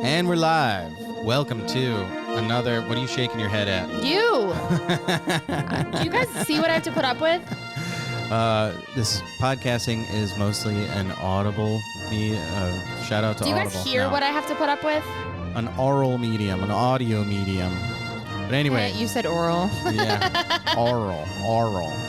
And we're live. Welcome to another... What are you shaking your head at? You! Do you guys see what I have to put up with? This podcasting is mostly an audible... shout out to Audible. Do you guys hear what I have to put up with? An oral medium, an audio medium. But anyway... You said oral. Yeah. Oral.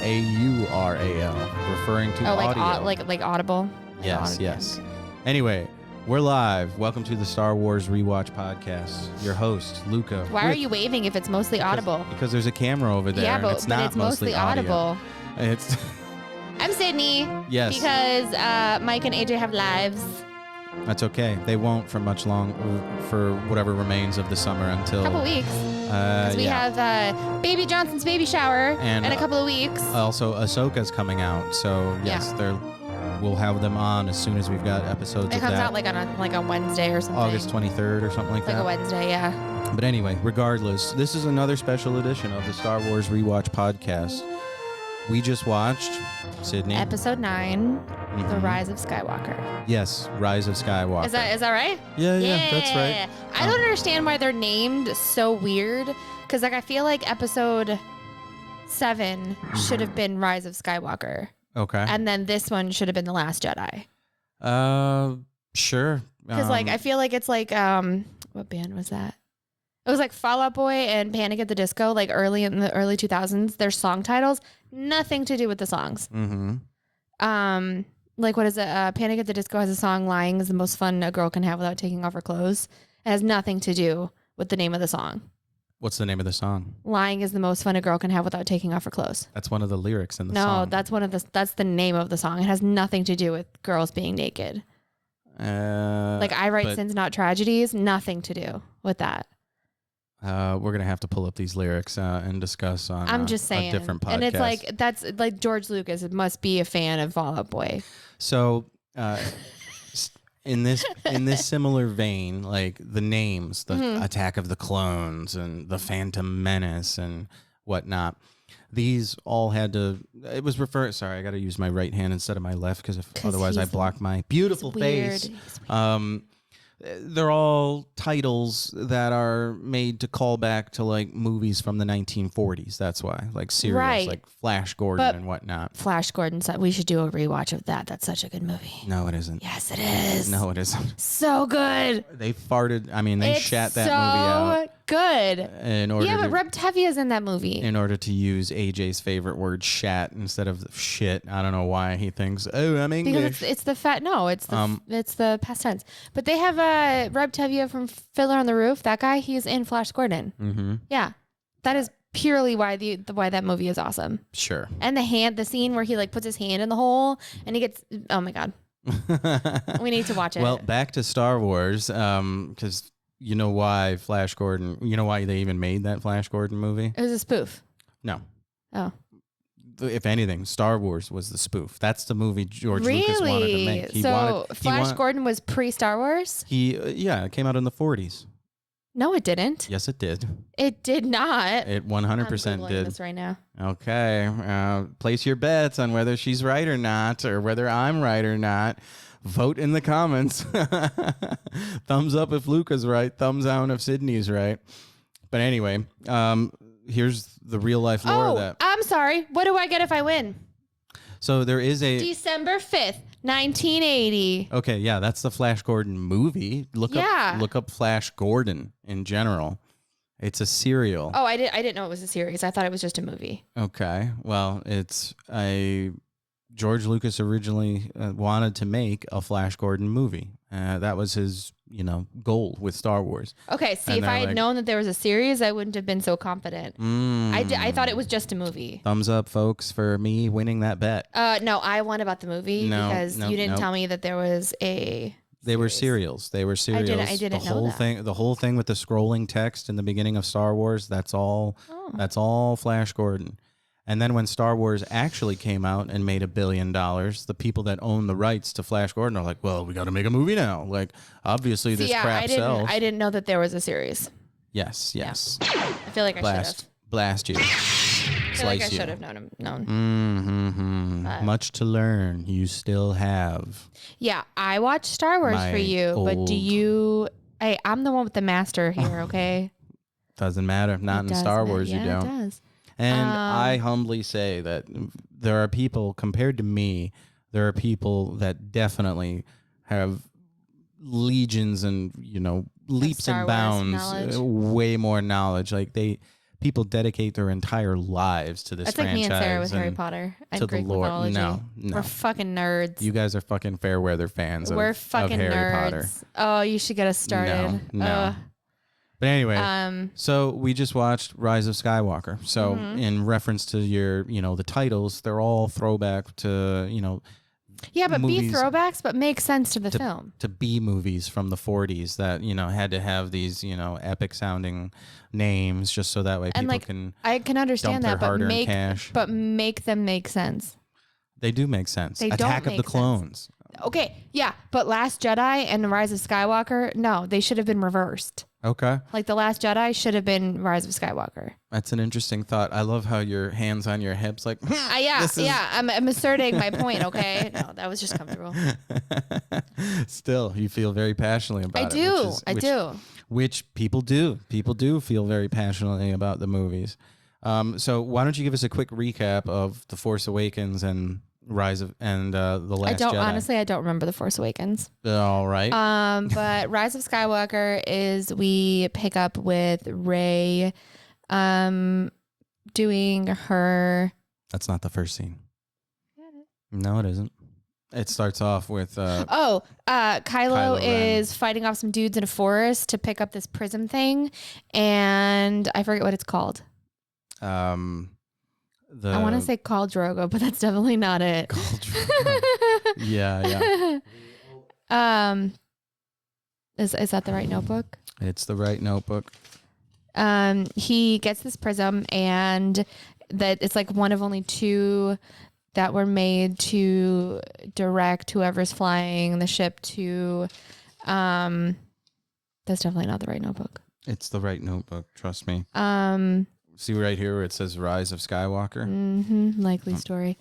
A-U-R-A-L. Referring to audio. Like audible? Yes, yes. Anyway... We're live. Welcome to the Star Wars Rewatch Podcast. Your host, Luca. Why are you waving if it's mostly audible? Because there's a camera over there. Yeah, but it's not it's mostly audible. It's. I'm Sydney. Yes. Because Mike and AJ have lives. That's okay. They won't for much long, for whatever remains of the summer until... A couple weeks. Because we have Baby Johnson's baby shower in a couple of weeks. Also, Ahsoka's coming out. So, yes, we'll have them on as soon as we've got episodes of that. It comes out like on Wednesday or something. August 23rd or something like that. Like a Wednesday, yeah. But anyway, regardless, this is another special edition of the Star Wars Rewatch Podcast. We just watched, Sydney. Episode 9, The Rise of Skywalker. Yes, Rise of Skywalker. Is that right? Yeah, that's right. I don't understand why they're named so weird. Because I feel like episode 7 should have been Rise of Skywalker. Okay. And then this one should have been The Last Jedi. Sure. Because I feel like it's like, what band was that? It was like Fall Out Boy and Panic at the Disco, like early in the early 2000s. Their song titles, nothing to do with the songs. Mm-hmm. Like what is it? Panic at the Disco has a song, "Lying is the most fun a girl can have without taking off her clothes." It has nothing to do with the name of the song. What's the name of the song? "Lying is the most fun a girl can have without taking off her clothes." That's one of the lyrics in the song. No, that's the name of the song. It has nothing to do with girls being naked. Like I Write Sins Not Tragedies, nothing to do with that. We're going to have to pull up these lyrics and discuss on I'm just saying. a different podcast. And it's like, that's like George Lucas must be a fan of Fall Out Boy. So, in this similar vein, like the names, the Attack of the Clones and the Phantom Menace and whatnot, these all had to, it was referred, sorry, I got to use my right hand instead of my left because otherwise I block my beautiful face. They're all titles that are made to call back to like movies from the 1940s. That's why, like serials, like Flash Gordon and whatnot. Flash Gordon, we should do a rewatch of that. That's such a good movie. No, it isn't. Yes, it is. No, it isn't. So good. They farted. I mean, they shat that movie out. Good. But Reb Tevia's in that movie. In order to use AJ's favorite word, shat, instead of shit. I don't know why he thinks, oh, I'm English. Because it's the it's the past tense. But they have Reb Tevia from Fiddler on the Roof. That guy, he's in Flash Gordon. Mm-hmm. Yeah, that is purely why why that movie is awesome. Sure. And the scene where he like puts his hand in the hole and he gets. Oh my god. We need to watch it. Well, back to Star Wars, because. You know why Flash Gordon, you know why they even made that Flash Gordon movie? It was a spoof. No. Oh. If anything, Star Wars was the spoof. That's the movie George Lucas wanted to make. Flash Gordon was pre-Star Wars? It came out in the 40s. No, it didn't. Yes, it did. It did not. It 100% I'm Googling did. this right now. Okay. Place your bets on whether she's right or not, or whether I'm right or not. Vote in the comments. Thumbs up if Luca's right. Thumbs down if Sydney's right. But anyway, here's the real life lore of that. I'm sorry. What do I get if I win? So there is a... December 5th, 1980. Okay, yeah, that's the Flash Gordon movie. Look up Flash Gordon in general. It's a serial. Oh, I didn't know it was a series. I thought it was just a movie. Okay. Well, it's a... George Lucas originally wanted to make a Flash Gordon movie. That was his, goal with Star Wars. Okay, see, if I had known that there was a series, I wouldn't have been so confident. I thought it was just a movie. Thumbs up, folks, for me winning that bet. No, I won about the movie because you didn't tell me that there was a... They were serials. I didn't know that. The whole thing with the scrolling text in the beginning of Star Wars, that's all Flash Gordon. And then when Star Wars actually came out and made $1 billion, the people that own the rights to Flash Gordon are like, well, we got to make a movie now. Like, obviously this crap sells. I didn't know that there was a series. Yes. Yeah. I feel like I should have. Blast you. I feel like I should have known. Much to learn. You still have. Yeah, I watched Star Wars for you, but do you Hey, I'm the one with the master here, okay? Doesn't matter. Not It in Star does, Wars, yeah, you don't. It does. And I humbly say that there are people, compared to me, there are people that definitely have legions and, leaps Star and Wars bounds, knowledge. way more knowledge. Like people dedicate their entire lives to this That's like franchise. me and Sarah with Harry Potter and to Greek the Lord. mythology. No. We're fucking nerds. You guys are fucking fair weather fans. We're fucking of Harry nerds. Potter. Oh, you should get us started. No. But anyway, so we just watched Rise of Skywalker. So in reference to your, the titles, they're all throwback to, yeah, but movies, be throwbacks, but make sense to the film. To B movies from the 40s that, had to have these, epic sounding names just so that way people can I can understand dump that, their hard-earned cash. But make them make sense. They do make sense. They Attack don't of the make Clones. Okay, yeah, but Last Jedi and Rise of Skywalker, no, they should have been reversed. Okay. Like The Last Jedi should have been Rise of Skywalker. That's an interesting thought. I love how your hands on your hips, like, I'm asserting my point, okay? No, that was just comfortable. Still, you feel very passionately about I do. Which people do. People do feel very passionately about the movies. So why don't you give us a quick recap of The Force Awakens and Rise of The Last Jedi? Honestly, I don't remember The Force Awakens. All right. But Rise of Skywalker is we pick up with Rey doing her. That's not the first scene. No, it isn't. It starts off with Kylo is fighting off some dudes in a forest to pick up this prism thing, and I forget what it's called. I want to say Khal Drogo, but that's definitely not it. Khal Drogo. Yeah. Is that the right notebook? It's the right notebook. He gets this prism, and that it's like one of only two that were made to direct whoever's flying the ship to. That's definitely not the right notebook. It's the right notebook. Trust me. See right here where it says Rise of Skywalker? Mm-hmm. Likely story.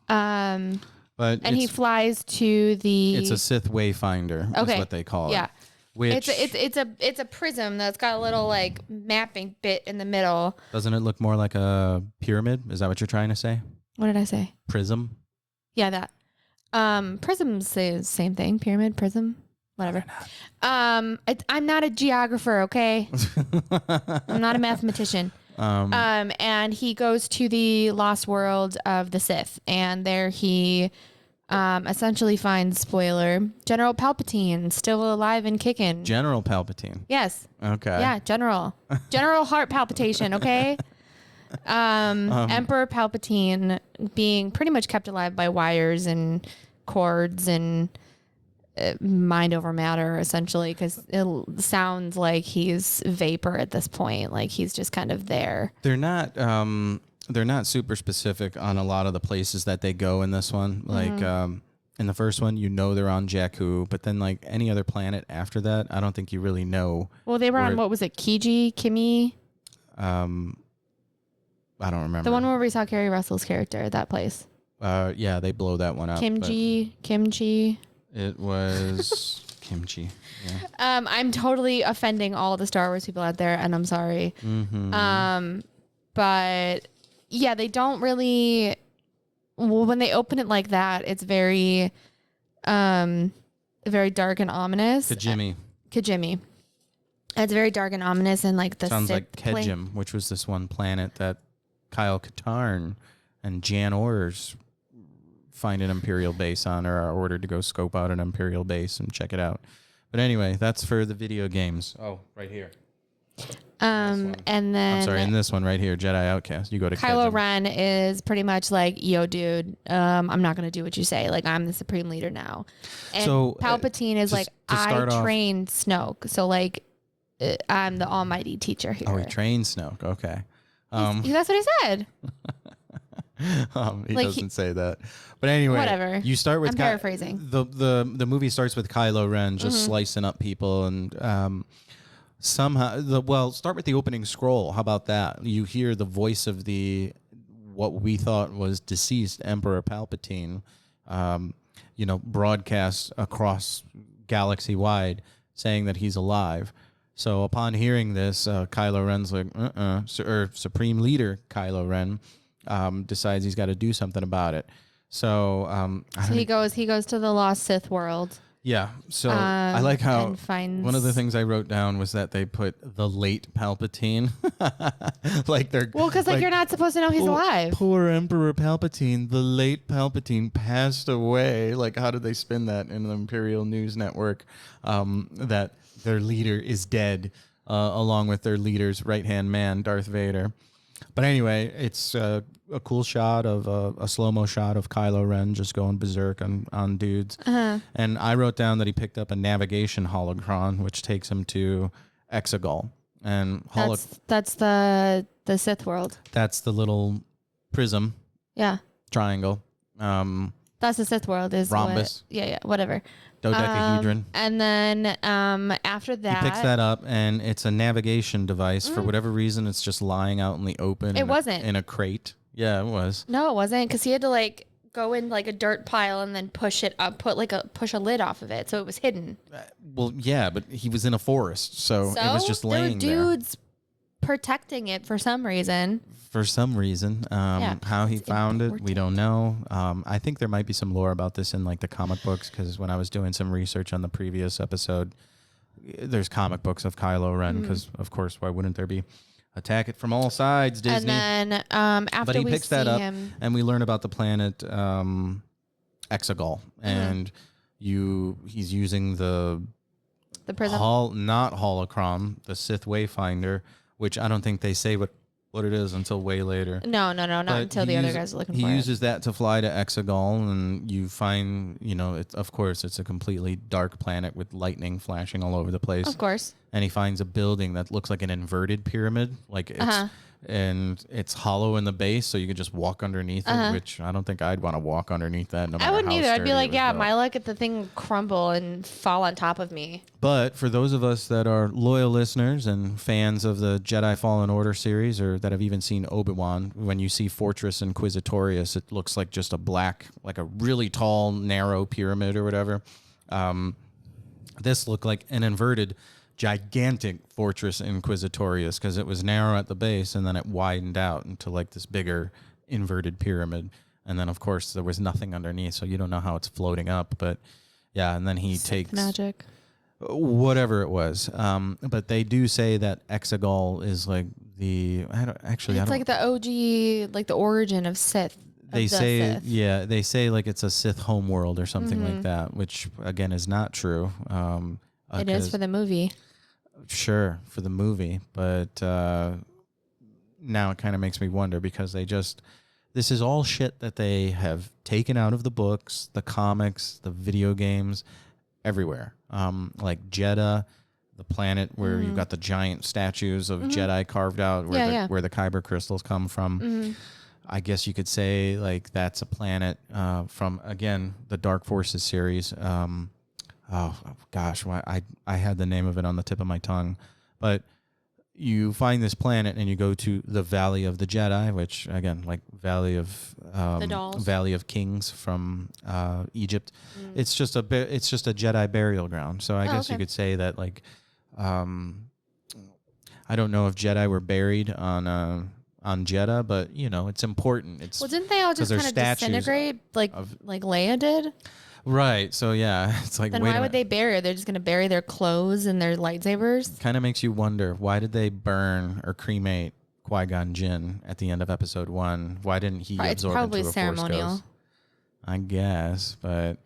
But he flies to the... It's a Sith Wayfinder is what they call it. Yeah. Which it's a prism that's got a little like mapping bit in the middle. Doesn't it look more like a pyramid? Is that what you're trying to say? What did I say? Prism? Yeah, that. Prisms say the same thing. Pyramid, prism, whatever. I'm not a geographer, okay? I'm not a mathematician. And he goes to the lost world of the Sith, and there he essentially finds, spoiler, General Palpatine still alive and kicking. General Palpatine. Yes. Okay. Yeah, General heart palpitation. Okay. Emperor Palpatine being pretty much kept alive by wires and cords and mind over matter, essentially, because it sounds like he's vapor at this point. Like he's just kind of there. They're not super specific on a lot of the places that they go in this one. Like in the first one, they're on Jakku, but then like any other planet after that, I don't think you really know. Well, they were on, what was it, Kimi? I don't remember. The one where we saw Kerry Russell's character, that place. Yeah, they blow that one up. Kimchi. It was kimchi. Yeah. I'm totally offending all the Star Wars people out there, and I'm sorry. Mm-hmm. But yeah, they don't really. Well, when they open it like that, it's very dark and ominous. Kijimi. It's very dark and ominous, and like the sounds like Kejim, which was this one planet that Kyle Katarn and Jan Orrs find an Imperial base on, or are ordered to go scope out an Imperial base and check it out. But anyway, that's for the video games. Oh, right here. And then I'm sorry, in this one right here, Jedi Outcast. You go to Kylo Kejim. Ren is pretty much like, yo, dude, I'm not gonna do what you say. Like, I'm the supreme leader now. And so Palpatine is like, I trained Snoke, so like, I'm the almighty teacher here. Oh, he trained Snoke. Okay. That's what he said. He doesn't say that, but anyway, whatever. You start with I'm paraphrasing. The movie starts with Kylo Ren just slicing up people, and somehow start with the opening scroll. How about that? You hear the voice of what we thought was deceased Emperor Palpatine, broadcast across galaxy wide, saying that he's alive. So upon hearing this, Kylo Ren's like, Supreme Leader Kylo Ren decides he's got to do something about it. So, he goes to the lost Sith world. Yeah. So I like how one of the things I wrote down was that they put the late Palpatine, because you're not supposed to know he's alive. Poor Emperor Palpatine, the late Palpatine passed away. Like, how did they spin that in the Imperial News Network? That their leader is dead, along with their leader's right-hand man, Darth Vader. But anyway, it's a cool shot of a slow-mo shot of Kylo Ren just going berserk on dudes. Uh-huh. And I wrote down that he picked up a navigation holocron, which takes him to Exegol. And that's the Sith world. That's the little prism. Yeah. Triangle. That's the Sith world. Is rhombus. Whatever. Dodecahedron. And then after that, he picks that up, and it's a navigation device. For whatever reason, it's just lying out in the open. It wasn't in a crate. Yeah, it was. No, it wasn't, because he had to go in a dirt pile and then push it up, push a lid off of it, so it was hidden. Well, yeah, but he was in a forest, so it was just laying there. There were dudes protecting it for some reason. How he found it, we don't know. I think there might be some lore about this in the comic books, because when I was doing some research on the previous episode, there's comic books of Kylo Ren, because of course, why wouldn't there be? Attack it from all sides, Disney. And then after he we picks see that up, him, and we learn about the planet Exegol, and he's using the prism, not holocron, the Sith Wayfinder, which I don't think they say what it is until way later. No, not until the other guys are looking for it. He uses that to fly to Exegol, and you find, of course, it's a completely dark planet with lightning flashing all over the place. Of course. And he finds a building that looks like an inverted pyramid, and it's hollow in the base, so you could just walk underneath it, which I don't think I'd want to walk underneath that. No matter I wouldn't how either. I'd be like, built. my luck at the thing crumble and fall on top of me. But for those of us that are loyal listeners and fans of the Jedi Fallen Order series, or that have even seen Obi-Wan, when you see Fortress Inquisitorius, it looks like just a really tall, narrow pyramid or whatever. This looked like an inverted, gigantic Fortress Inquisitorius, because it was narrow at the base and then it widened out into this bigger inverted pyramid. And then, of course, there was nothing underneath, so you don't know how it's floating up. But yeah, and then he takes magic, whatever it was. But they do say that Exegol is the OG, the origin of Sith. They say it's a Sith homeworld or something like that, which again is not true. It is for the movie. Sure, for the movie, but now it kind of makes me wonder, because this is all shit that they have taken out of the books, the comics, the video games, everywhere. Like Jeddah, the planet where you've got the giant statues of Jedi carved out, where the Kyber crystals come from. I guess you could say that's a planet from, again, the Dark Forces series. Oh gosh, I had the name of it on the tip of my tongue, but you find this planet and you go to the Valley of the Jedi, which again, Valley of Valley of Kings from Egypt. It's just a Jedi burial ground. So I guess you could say that I don't know if Jedi were buried on Jeddah, but it's important. Didn't they all just kind of disintegrate like Leia did? Right. So yeah, it's then why would they bury her? They're just going to bury their clothes and their lightsabers? Kind of makes you wonder, why did they burn or cremate Qui-Gon Jinn at the end of episode 1? Why didn't he absorb into a ceremonial. Force ghost? I guess, but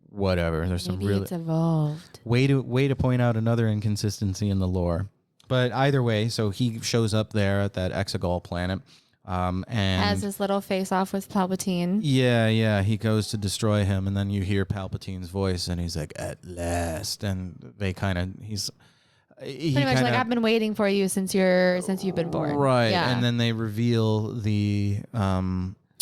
whatever. There's Maybe some really it's evolved. Way to point out another inconsistency in the lore. But either way, so he shows up there at that Exegol planet. And has his little face off with Palpatine. Yeah. He goes to destroy him, and then you hear Palpatine's voice, and he's like, "At last!" And they he's pretty much I've been waiting for you since you've been born, right? Yeah. And then they reveal the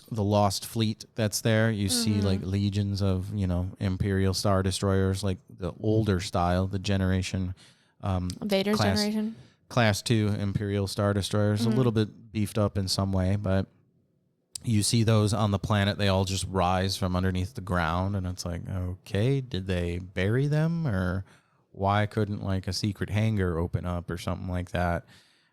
lost fleet that's there. You see legions of Imperial Star Destroyers, like the older style, the generation. Vader's generation. Class 2 Imperial Star Destroyers, a little bit beefed up in some way, but you see those on the planet. They all just rise from underneath the ground, and it's like, okay, did they bury them or why couldn't like a secret hangar open up or something like that?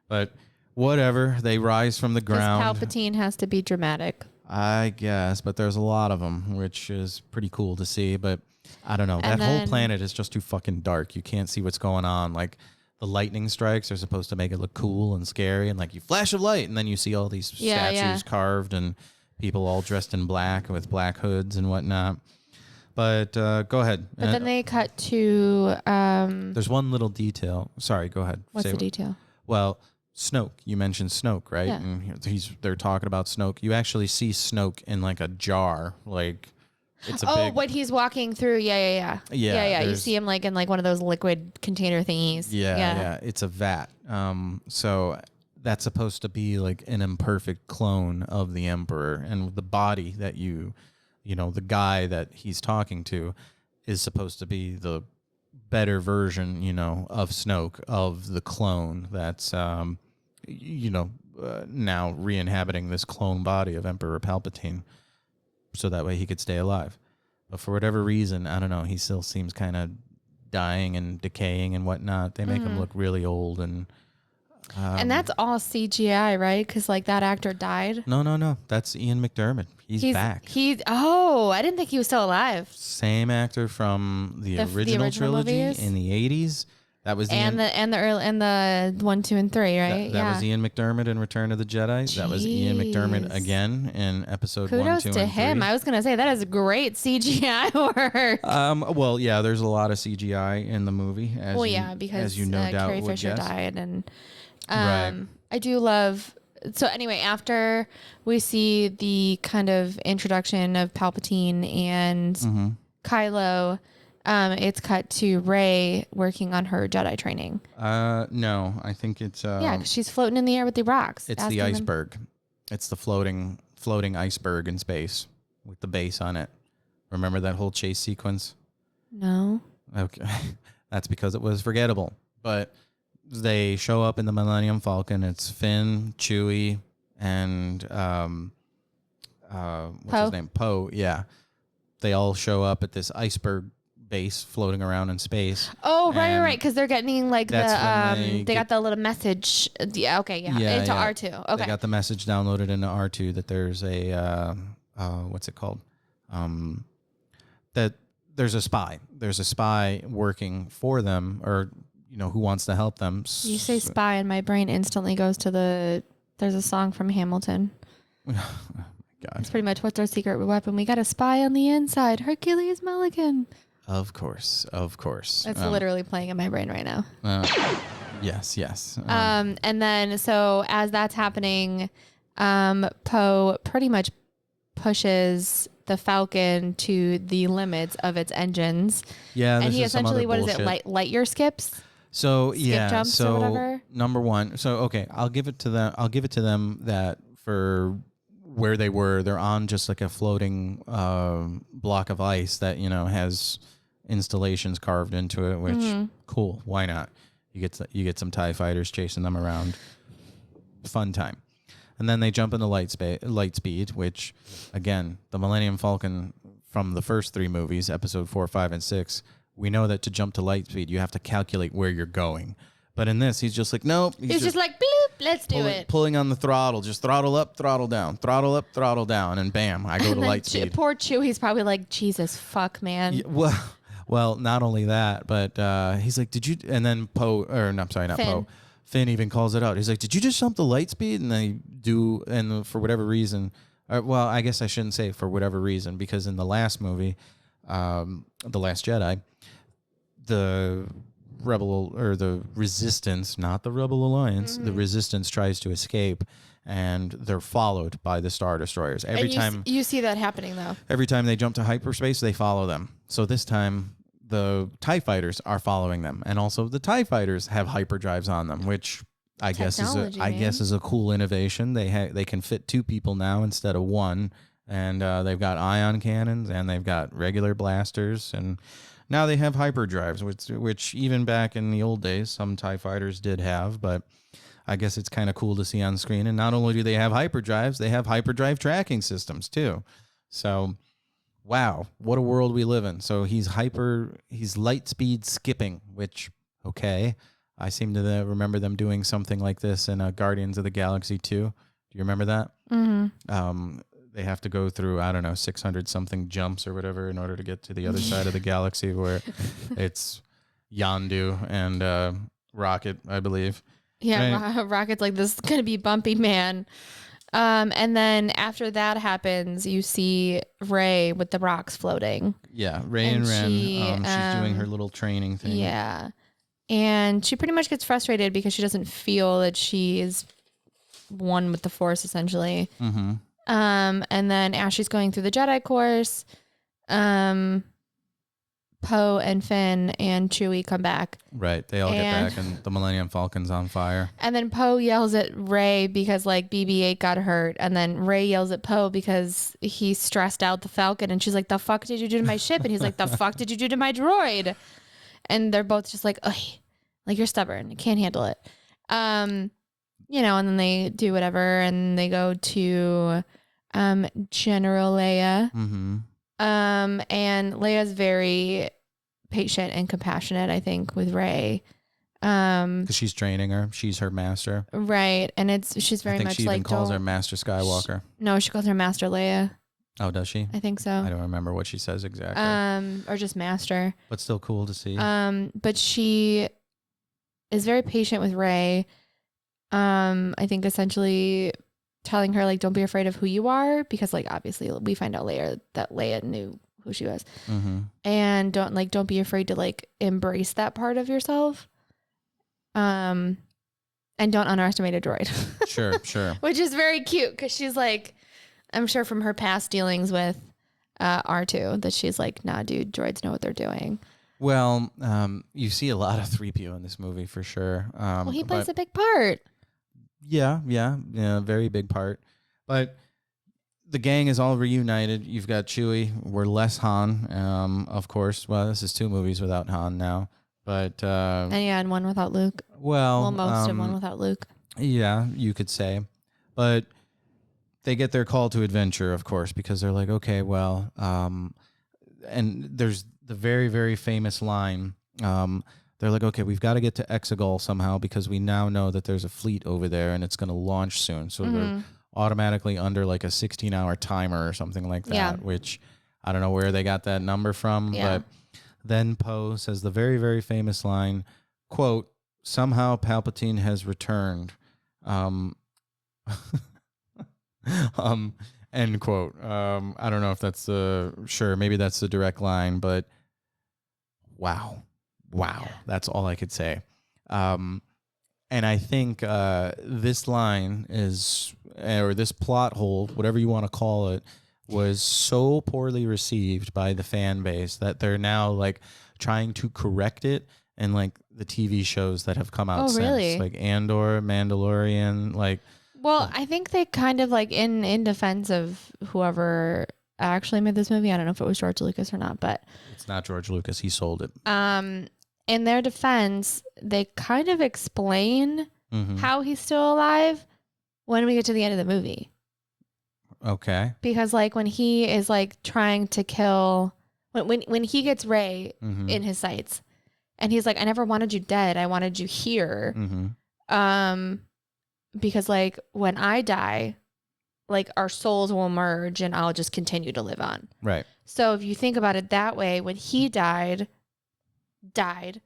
But whatever, they rise from the ground. Palpatine has to be dramatic, I guess, but there's a lot of them, which is pretty cool to see. But I don't know. That whole planet is just too fucking dark. You can't see what's going on. Like the lightning strikes are supposed to make it look cool and scary, and like you flash of light, and then you see all these statues carved and people all dressed in black with black hoods and whatnot. But go ahead. But then they cut to... there's one little detail. Sorry, go ahead. What's the detail? Well, Snoke. You mentioned Snoke, right? Yeah. And they're talking about Snoke. You actually see Snoke in like a jar. Like it's a big... when he's walking through. Yeah. You see him like in like one of those liquid container thingies. Yeah. It's a vat. So that's supposed to be like an imperfect clone of the Emperor, and the body that the guy that he's talking to is supposed to be the better version, of Snoke, of the clone that's, now re-inhabiting this clone body of Emperor Palpatine, so that way he could stay alive. But for whatever reason, I don't know, he still seems kind of dying and decaying and whatnot. They make him look really old and that's all CGI, right? Because like that actor died. No. That's Ian McDiarmid. He's back. I didn't think he was still alive. Same actor from the original trilogy movies? in the 80s. That was and the 1, 2, and 3, right? That was Ian McDiarmid in Return of the Jedi. Jeez. That was Ian McDiarmid again in episode 1, 2, and 3. Kudos to him. I was gonna say that is great CGI work. Well, yeah, there's a lot of CGI in the movie. Because as you no doubt Carrie would Fisher guess. died, and right. I do love. So anyway, after we see the kind of introduction of Palpatine and Kylo, it's cut to Rey working on her Jedi training. No, I think it's 'cause she's floating in the air with the rocks. It's the iceberg. It's the floating iceberg in space with the base on it. Remember that whole chase sequence? No. Okay, that's because it was forgettable. But they show up in the Millennium Falcon. It's Finn, Chewie, and what's his name? Poe. Yeah, they all show up at this iceberg base floating around in space. Oh, right. Because they're getting like they got the little message. Into R2. Okay. They got the message downloaded into R2 that there's a what's it called? That there's a spy. There's a spy working for them, or who wants to help them. You say spy, and my brain instantly goes to there's a song from Hamilton. Oh my God. It's pretty much, what's our secret weapon? We got a spy on the inside. Hercules Mulligan. Of course. It's literally playing in my brain right now. Yes. And then, so as that's happening, Poe pretty much pushes the Falcon to the limits of its engines. Yeah, and he essentially, light year skips? So skip jumps or whatever? Number one. So okay, I'll give it to them that for where they were, they're on just like a floating block of ice that has installations carved into it. Which cool, why not? You get some TIE fighters chasing them around. Fun time. And then they jump into light speed, which again, the Millennium Falcon from the first 3 movies, episode 4, 5, and 6. We know that to jump to light speed, you have to calculate where you're going. But in this, he's just like, nope. He's just like, bloop, let's do it. Pulling on the throttle, just throttle up, throttle down, throttle up, throttle down, and bam, I go to light speed. Poor Chewie's probably like, Jesus, fuck, man. Yeah, well, not only that, but he's like, did you? And then Finn even calls it out. He's like, did you just jump to light speed? And they do, and for whatever reason, well, I guess I shouldn't say for whatever reason, because in the last movie, The Last Jedi, the rebel or the resistance, not the Rebel Alliance, the resistance tries to escape, and they're followed by the Star Destroyers. Every time you see that happening, though. Every time they jump to hyperspace, they follow them. So this time, the TIE fighters are following them, and also the TIE fighters have hyperdrives on them, which I guess is a cool innovation. They can fit 2 people now instead of 1, and they've got ion cannons and they've got regular blasters, and now they have hyperdrives, which even back in the old days, some TIE fighters did have, but I guess it's kind of cool to see on screen. And not only do they have hyperdrives, they have hyperdrive tracking systems too. So wow, what a world we live in. So he's light speed skipping, which, okay. I seem to remember them doing something like this in Guardians of the Galaxy 2. Do you remember that? Mm-hmm. They have to go through, I don't know, 600 something jumps or whatever in order to get to the other side of the galaxy, where it's Yondu and Rocket, I believe. Yeah, Rocket's like, this is going to be bumpy, man. And then after that happens, you see Rey with the rocks floating. Yeah, Rey and Ren. She's doing her little training thing. Yeah. And she pretty much gets frustrated because she doesn't feel that she is one with the Force, essentially. Mm-hmm. And then as she's going through the Jedi course, Poe and Finn and Chewie come back. Right. They all get back and the Millennium Falcon's on fire. And then Poe yells at Rey because like BB-8 got hurt. And then Rey yells at Poe because he stressed out the Falcon. And she's like, the fuck did you do to my ship? And he's like, the fuck did you do to my droid? And they're both just like, ugh, like you're stubborn. You can't handle it. You know, and then they do whatever. And they go to General Leia. Mm-hmm. And Leia's very patient and compassionate, I think, with Rey. Because she's training her. She's her master. Right. And she's very much like... she even calls her Master Skywalker. No, she calls her Master Leia. Oh, does she? I think so. I don't remember what she says exactly. Or just Master. But still cool to see. But she is very patient with Rey. I think essentially telling her, like, don't be afraid of who you are, because, like, obviously we find out later that Leia knew who she was. Mm-hmm. And don't be afraid to, like, embrace that part of yourself. And don't underestimate a droid. Sure. Which is very cute, because she's like, I'm sure from her past dealings with R2 that she's like, nah, dude, droids know what they're doing. Well, you see a lot of 3PO in this movie for sure. Well, he plays a big part. Yeah, very big part. But the gang is all reunited. You've got Chewie. We're less Han, of course. Well, this is 2 movies without Han now. But and one without Luke. Well, most of one without Luke. Yeah, you could say. But they get their call to adventure, of course, because they're like, okay, well, and there's the very, very famous line. They're like, okay, we've got to get to Exegol somehow, because we now know that there's a fleet over there and it's going to launch soon. So they're automatically under like a 16-hour timer or something like that, which I don't know where they got that number from. Yeah. But then Poe says the very, very famous line, quote, somehow Palpatine has returned. End quote. I don't know if that's maybe that's the direct line, but wow. That's all I could say. And I think this line or this plot hole, whatever you want to call it, was so poorly received by the fan base that they're now like trying to correct it in like the TV shows that have come out since. Really? Like Andor, Mandalorian, like. Well, I think they kind of like in defense of whoever actually made this movie. I don't know if it was George Lucas or not, but it's not George Lucas. He sold it. In their defense, they kind of explain how he's still alive when we get to the end of the movie. Okay. Because like when he is like trying to kill, when he gets Rey in his sights, and he's like, I never wanted you dead. I wanted you here. Because like when I die, like our souls will merge and I'll just continue to live on. Right. So if you think about it that way, when he died, Snoke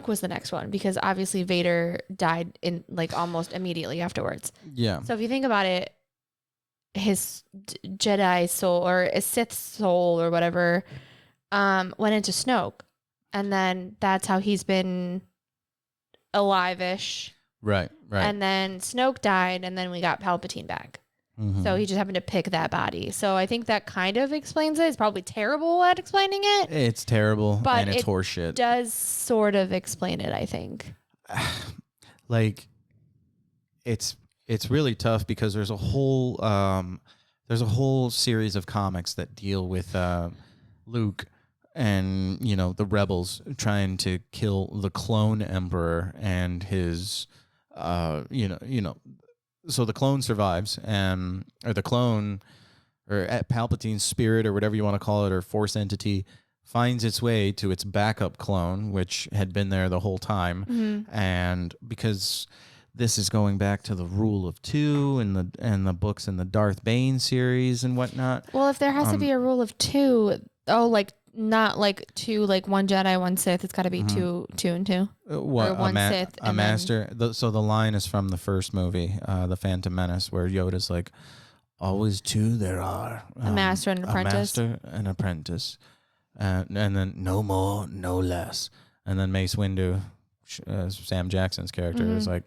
was the next one, because obviously Vader died in like almost immediately afterwards. Yeah. So if you think about it, his Jedi soul or a Sith soul or whatever went into Snoke, and then that's how he's been alive-ish. Right. And then Snoke died, and then we got Palpatine back. So he just happened to pick that body. So I think that kind of explains it. It's probably terrible at explaining it. It's terrible, but and it's horseshit. It does sort of explain it, I think. Like, it's really tough because there's a whole series of comics that deal with Luke and the rebels trying to kill the clone emperor and his so the clone survives, or the clone or Palpatine's spirit or whatever you want to call it, or force entity, finds its way to its backup clone, which had been there the whole time. And because this is going back to the rule of two and the books in the Darth Bane series and whatnot. Well, if there has to be a rule of two, like not like two, like one Jedi, one Sith, it's got to be two and two. What, or one Sith. A master. So the line is from the first movie, The Phantom Menace, where Yoda's like, always two there are. A master and an apprentice. A master and apprentice. And then no more, no less. And then Mace Windu, Sam Jackson's character, is like,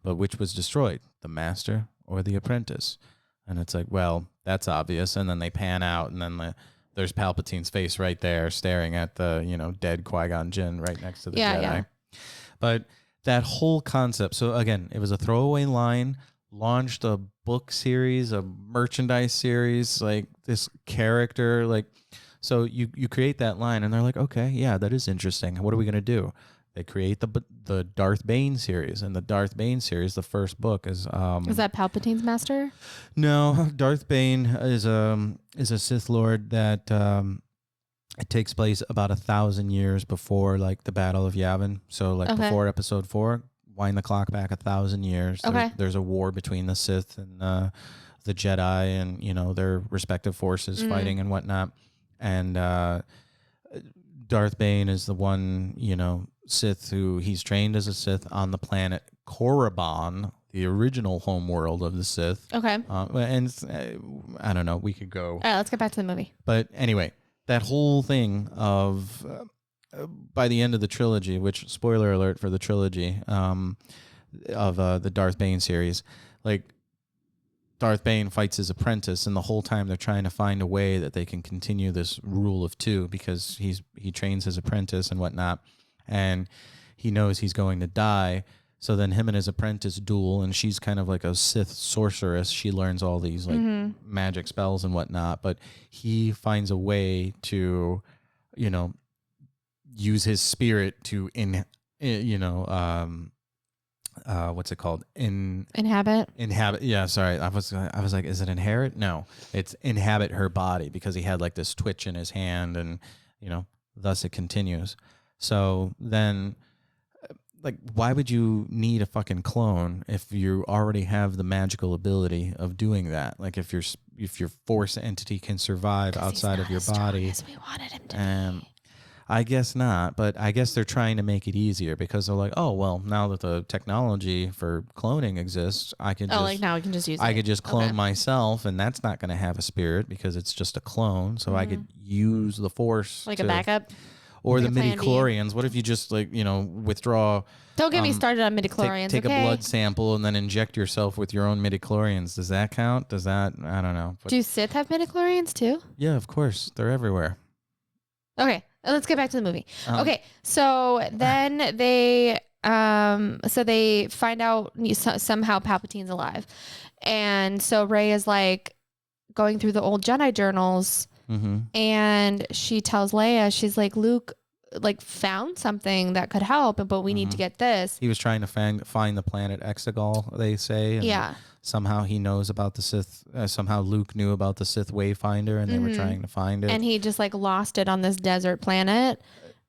but which was destroyed, the master or the apprentice? And it's like, well, that's obvious. And then they pan out, and then there's Palpatine's face right there staring at the, dead Qui-Gon Jinn right next to the Jedi. Yeah. But that whole concept, so again, it was a throwaway line, launched a book series, a merchandise series, like this character, like, so you create that line, and they're like, okay, yeah, that is interesting. What are we going to do? They create the Darth Bane series, and the Darth Bane series, the first book is that Palpatine's master? No, Darth Bane is a Sith Lord that it takes place about 1,000 years before like the Battle of Yavin. So like before Episode 4, wind the clock back 1,000 years. Okay. There's a war between the Sith and the Jedi, and their respective forces fighting and whatnot. And Darth Bane is the one, Sith who he's trained as a Sith on the planet Korriban, the original homeworld of the Sith. Okay. And I don't know, we could go. All right, let's get back to the movie. But anyway, that whole thing of by the end of the trilogy, which spoiler alert for the trilogy of the Darth Bane series, like Darth Bane fights his apprentice, and the whole time they're trying to find a way that they can continue this rule of two, because he trains his apprentice and whatnot, and he knows he's going to die. So then him and his apprentice duel, and she's kind of like a Sith sorceress. She learns all these like magic spells and whatnot, but he finds a way to, use his spirit to what's it called? Inhabit. Yeah, sorry. I was like, is it inherit? No, it's inhabit her body, because he had like this twitch in his hand, and thus it continues. So then, like, why would you need a fucking clone if you already have the magical ability of doing that? Like, if your force entity can survive outside of your body, as we wanted him to be. I guess not, but I guess they're trying to make it easier, because they're like, oh, well, now that the technology for cloning exists, I can now we can just use it. I could just clone myself, and that's not going to have a spirit because it's just a clone. So I could use the force like a backup. Or like the midichlorians. What if you just withdraw? Don't get me started on midichlorians. Take a blood sample and then inject yourself with your own midichlorians. Does that count? Does that? I don't know. Do Sith have midichlorians too? Yeah, of course. They're everywhere. Okay. Let's get back to the movie. Okay, so then they find out somehow Palpatine's alive, and so Rey is like going through the old Jedi journals, and she tells Leia, she's like, Luke like found something that could help, but we need to get this. He was trying to find the planet Exegol, they say. And somehow he knows about the Sith. Somehow Luke knew about the Sith Wayfinder, and they were trying to find it. And he just like lost it on this desert planet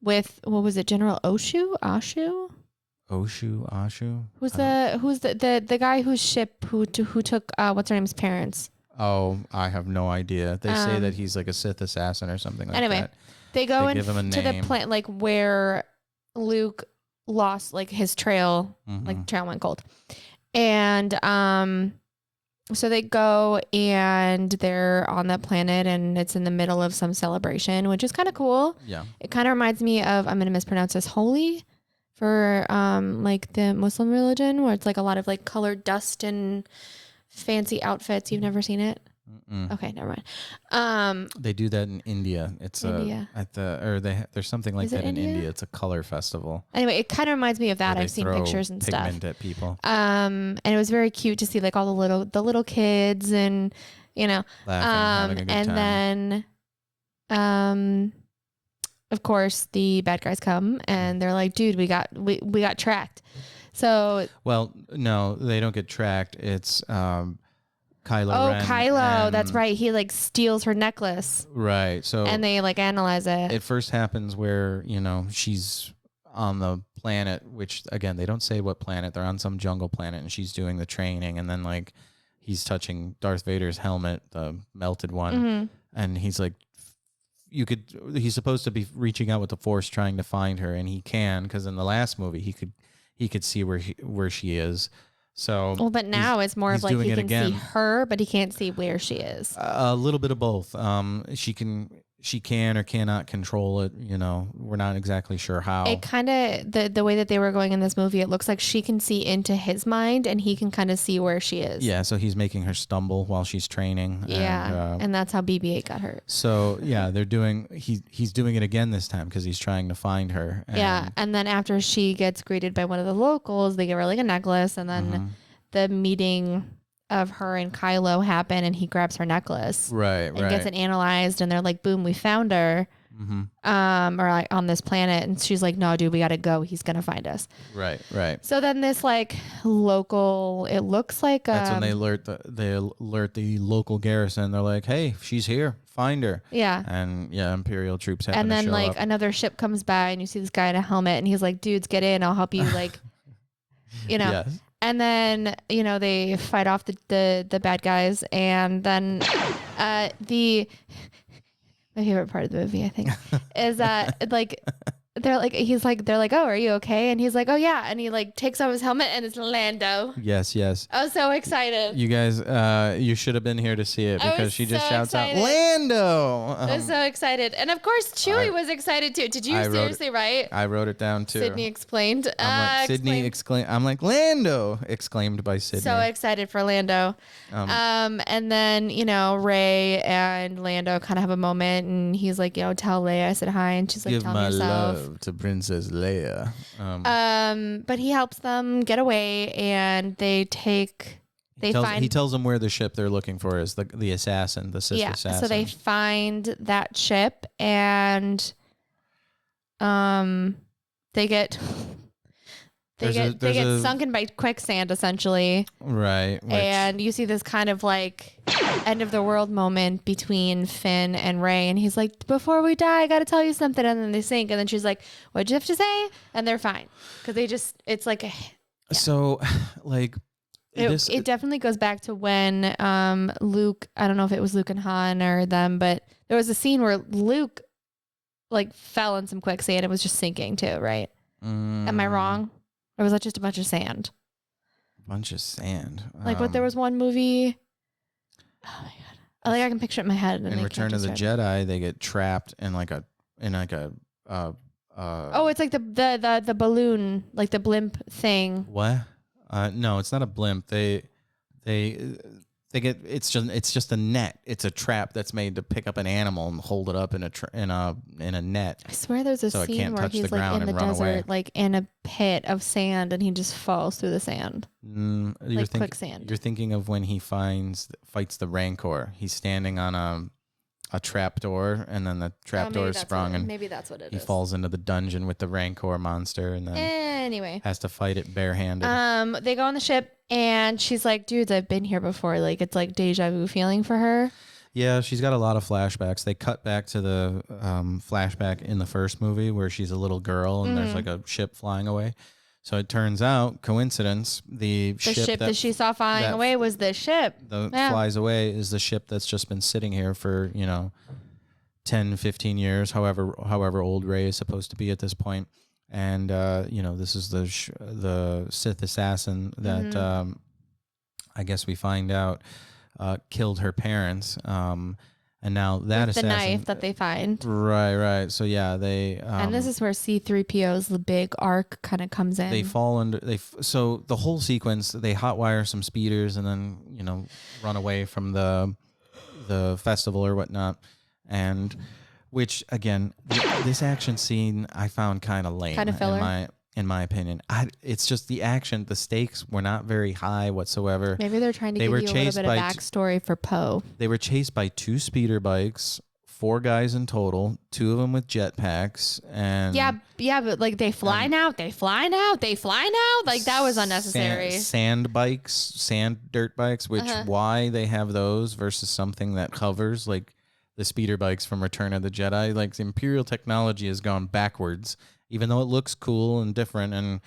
with, what was it, General Ashu? Who's the guy whose ship who took what's her name's parents? Oh, I have no idea. They say that he's like a Sith assassin or something like that. They go into the plant like where Luke lost like his trail, like trail went cold. And so they go and they're on that planet, and it's in the middle of some celebration, which is kind of cool. Yeah. It kind of reminds me of, I'm going to mispronounce this, Holi for like the Muslim religion, where it's like a lot of like colored dust and fancy outfits. You've never seen it? Okay, never mind. They do that in India. It's there's something like that in India. It's a color festival. Anyway, it kind of reminds me of that. I've seen pictures and stuff. Pigment at people. And it was very cute to see like all the little kids, and laughing, having a good time. Then of course the bad guys come, and they're like, dude, we got tracked. So well, no, they don't get tracked. It's Kylo Ren. Kylo, that's right. He like steals her necklace. Right. So and they like analyze it. It first happens where, she's on the planet, which again, they don't say what planet. They're on some jungle planet and she's doing the training, and then like he's touching Darth Vader's helmet, the melted one, and he's like, he's supposed to be reaching out with the Force trying to find her, and he can, because in the last movie he could see where she is. So but now it's more of like he can see her, but he can't see where she is. A little bit of both. She can or cannot control it. We're not exactly sure how. It kind of, the way that they were going in this movie, it looks like she can see into his mind and he can kind of see where she is. Yeah, so he's making her stumble while she's training. Yeah, and that's how BB-8 got hurt. So yeah, he's doing it again this time because he's trying to find her. And then after she gets greeted by one of the locals, they give her like a necklace, and then the meeting of her and Kylo happen, and he grabs her necklace, right, gets it analyzed, and they're like, boom, we found her, or like on this planet, and she's like, no, dude, we gotta go, he's gonna find us. Right. So then this like local, it looks like that's when they alert the local garrison. They're like, hey, she's here, find her. Yeah. And Imperial troops happen and then to show like up. Another ship comes by, and you see this guy in a helmet, and he's like, dudes, get in, I'll help you, like Yes. And then, they fight off the bad guys. And then my favorite part of the movie, I think, is that like they're like, oh, are you okay? And he's like, oh yeah. And he like takes off his helmet, and it's Lando. Yes. I was so excited. You guys, you should have been here to see it, because she just shouts out, Lando. I was so excited. And of course, Chewie was excited too. Did you seriously write? I wrote it down too. Sydney explained. Sydney exclaimed. I'm like, Lando, exclaimed by Sydney. So excited for Lando. And then, Rey and Lando kind of have a moment, and he's like, tell Leia I said hi. And she's like, give tell my yourself. Love to Princess Leia. But he helps them get away, and he tells them where the ship they're looking for is, the assassin, the Sith assassin. So they find that ship, and they get sunken by quicksand, essentially. Right. And you see this kind of like end of the world moment between Finn and Rey, and he's like, before we die, I got to tell you something. And then they sink, and then she's like, what'd you have to say? And they're fine, because it's like so like it definitely goes back to when Luke, I don't know if it was Luke and Han or them, but there was a scene where Luke like fell in some quicksand. It was just sinking too, right? Am I wrong? Or was that just a bunch of sand? Bunch of sand. Like what? There was one movie. Oh my god! I can picture it in my head. In Return of the Jedi, they get trapped in like a. Oh, it's like the balloon, like the blimp thing. What? No, it's not a blimp. They get it's just a net. It's a trap that's made to pick up an animal and hold it up in a net. I swear there's a scene where he's like in the desert, like in a pit of sand, and he just falls through the sand. Like quicksand. You're thinking of when he fights the Rancor. He's standing on a trap door, and then the trap door is sprung, and maybe that's what he falls into the dungeon with the Rancor monster, and then anyway has to fight it barehanded. They go on the ship, and she's like, dudes, I've been here before. Like, it's like deja vu feeling for her. Yeah, she's got a lot of flashbacks. They cut back to the flashback in the first movie where she's a little girl, and there's like a ship flying away. So it turns out, coincidence, the ship that she saw flying away was this ship. Flies away is the ship that's just been sitting here for, 10, 15 years, however old Rey is supposed to be at this point. And, this is the Sith assassin that I guess we find out killed her parents. And now that with assassin, the knife that they find. Right. So yeah, they and this is where C-3PO's the big arc kind of comes in. They fall under so the whole sequence, they hotwire some speeders and then run away from the festival or whatnot, and which again, this action scene I found kind of lame, kind of filler. In my opinion. It's just the action, the stakes were not very high whatsoever. Maybe they're trying to give you a little bit of backstory for Poe. They were chased by 2 speeder bikes, 4 guys in total, 2 of them with jetpacks, and yeah, but like they fly now. Like that was unnecessary. Sand dirt bikes, which why they have those versus something that hovers like the speeder bikes from Return of the Jedi. Like the Imperial technology has gone backwards, even though it looks cool and different and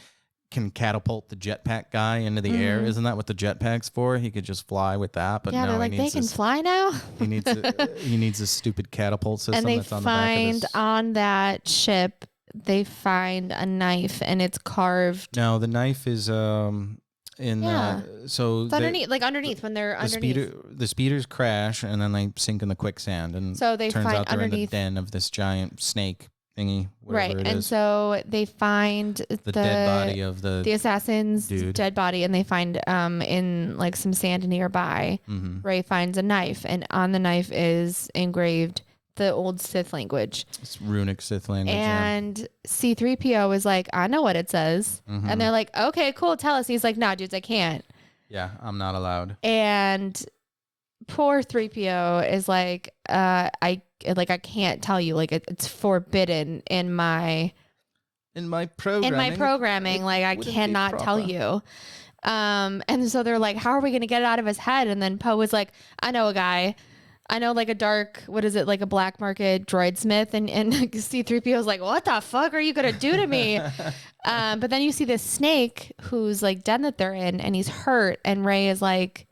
can catapult the jetpack guy into the air. Isn't that what the jetpack's for? He could just fly with that. But yeah, no, they're like, they can fly now. He needs a stupid catapult system. And they that's on the back of his... on that ship, they find a knife and it's carved. No, the knife is so it's underneath when they're underneath. The speeders crash and then they sink in the quicksand, and so they turns find out they're underneath in the den of this giant snake thingy. Right, and so they find the dead body of the assassin's dead body, and they find in like some sand nearby. Rey finds a knife, and on the knife is engraved the old Sith language. It's runic Sith language. And C-3PO is like, I know what it says. And they're like, okay, cool, tell us. He's like, no, dudes, I can't. Yeah, I'm not allowed. And poor 3PO is like, I can't tell you. Like it's forbidden in my programming. Like I cannot tell you. And so they're like, how are we going to get it out of his head? And then Poe was like, I know a guy. I know like a dark, what is it, like a black market droid smith, and C-3PO is like, what the fuck are you gonna do to me? But then you see this snake who's like den that they're in, and he's hurt, and Rey is like,